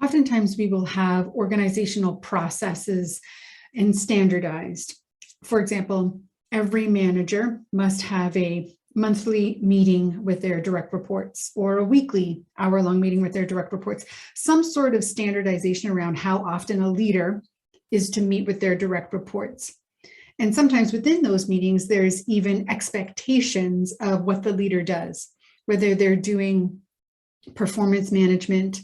Oftentimes we will have organizational processes and standardized. For example, every manager must have a monthly meeting with their direct reports or a weekly hour-long meeting with their direct reports, some sort of standardization around how often a leader is to meet with their direct reports. And sometimes within those meetings, there's even expectations of what the leader does, whether they're doing performance management,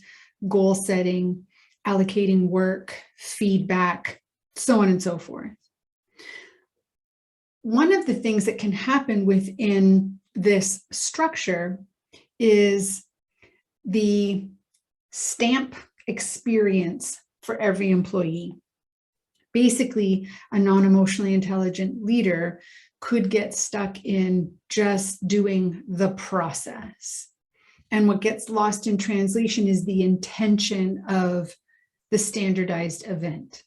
goal setting, allocating work, feedback, so on and so forth. One of the things that can happen within this structure is the stamp experience for every employee. Basically, a non-emotionally intelligent leader could get stuck in just doing the process. And what gets lost in translation is the intention of the standardized event.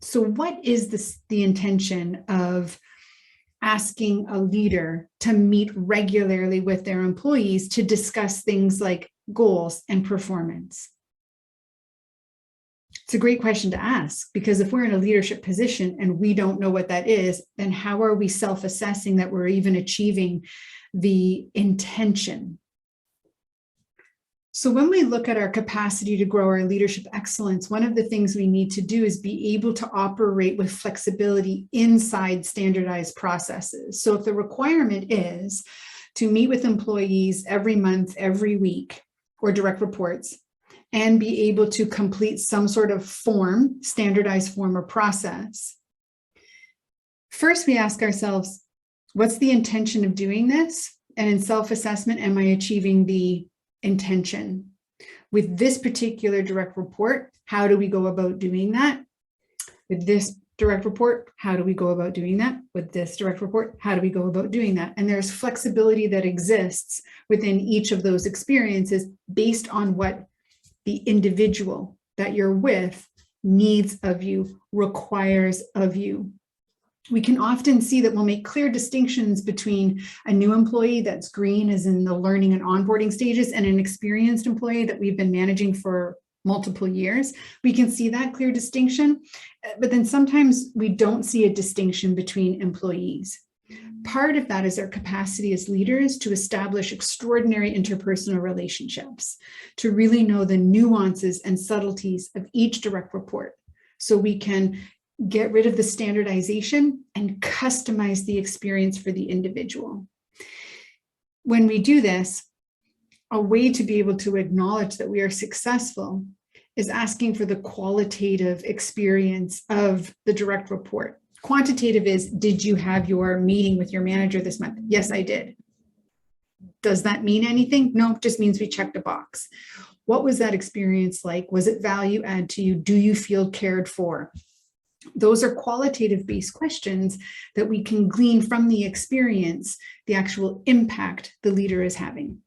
So what is the intention of asking a leader to meet regularly with their employees to discuss things like goals and performance? It's a great question to ask, because if we're in a leadership position and we don't know what that is, then how are we self-assessing that we're even achieving the intention? So when we look at our capacity to grow our leadership excellence, one of the things we need to do is be able to operate with flexibility inside standardized processes. So if the requirement is to meet with employees every month, every week, or direct reports, and be able to complete some sort of form, standardized form or process, first we ask ourselves, what's the intention of doing this? And in self-assessment, am I achieving the intention? With this particular direct report, how do we go about doing that? With this direct report, how do we go about doing that? With this direct report, how do we go about doing that? And there's flexibility that exists within each of those experiences based on what the individual that you're with needs of you, requires of you. We can often see that we'll make clear distinctions between a new employee that's green, as in the learning and onboarding stages, and an experienced employee that we've been managing for multiple years. We can see that clear distinction, but then sometimes we don't see a distinction between employees. Part of that is our capacity as leaders to establish extraordinary interpersonal relationships, to really know the nuances and subtleties of each direct report, so we can get rid of the standardization and customize the experience for the individual. When we do this, a way to be able to acknowledge that we are successful is asking for the qualitative experience of the direct report. Quantitative is, did you have your meeting with your manager this month? Yes, I did. Does that mean anything? No, it just means we checked a box. What was that experience like? Was it value add to you? Do you feel cared for? Those are qualitative based questions that we can glean from the experience, the actual impact the leader is having.